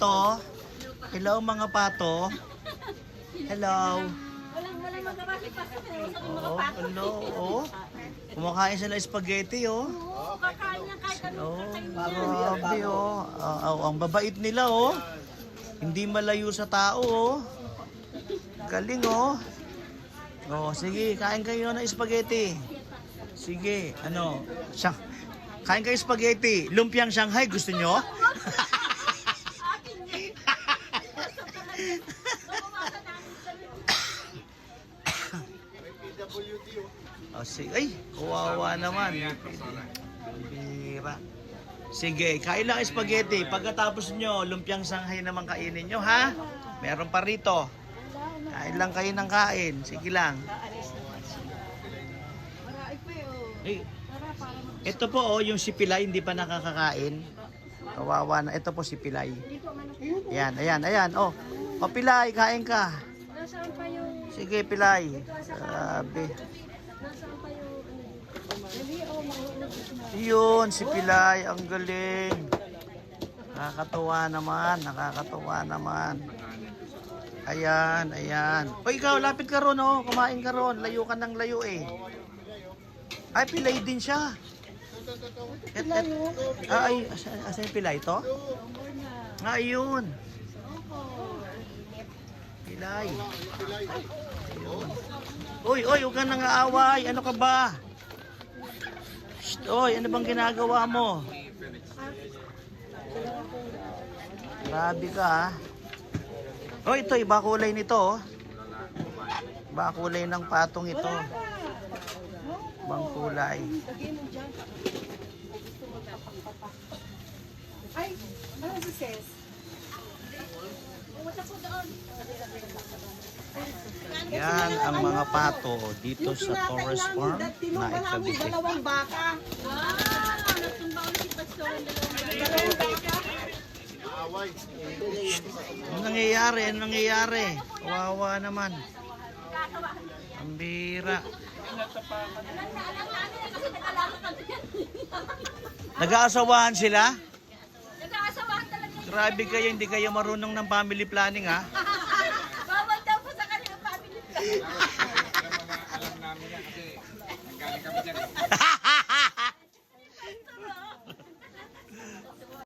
pato. Hello mga pato. Hello. Walang magawa si Pastor. Oh, hello. Oh. Kumakain sila spaghetti, oh. Oo, kakain niya kahit Oh, anong grabe, oh. Ang babait nila, oh. Hindi malayo sa tao, oh. Galing, oh. Oh, sige, kain kayo ng spaghetti. Sige, ano? Kain kayo spaghetti. Lumpiang Shanghai, gusto nyo? akin niya. Mamamasa namin sa Oh, sige. Ay, kawawa naman. Bira. Sige, kain lang spaghetti. Pagkatapos nyo, lumpiang Shanghai naman kainin nyo, ha? Meron pa rito. Kain lang kayo ng kain. Sige lang. Hey, ito po, oh, yung si Pilay, hindi pa nakakakain. Kawawa na. Ito po si Pilay. Ayan, ayan, ayan. Oh, oh Pilay, kain ka. Nasaan pa yung... Sige, Pilay. Grabe. Nasaan pa yung... Hindi, mahulog na. Yun, si Pilay, ang galing. Nakakatuwa naman, nakakatuwa naman. Ayan, ayan. O ikaw, lapit ka ron, oh. Kumain ka ron. Layo ka ng layo, eh. Ay, Pilay din siya. Ay, asa yung Pilay to? Ah, ayun. Pilay. Ayun. Uy, huwag ka nang aaway. Ano ka ba? Shh, oy, ano bang ginagawa mo? Grabe ka, ha? Oh, ito, iba kulay nito, oh. Iba kulay ng patong ito. Ibang kulay. Ay, ano si Ses? Yan ang mga pato dito sa Torres Farm na Cavite. Dalawang baka. Natumba ulit si Pastor ang dalawang baka. Ano nangyayari? Ano nangyayari? Kawawa naman. Ang bira. Nag-aasawahan sila? Nag-aasawahan talaga. Grabe kayo, hindi kayo marunong ng family planning, ha? Bawal daw po sa kanilang family plan. Alam namin yan kasi nanggaling kami dyan.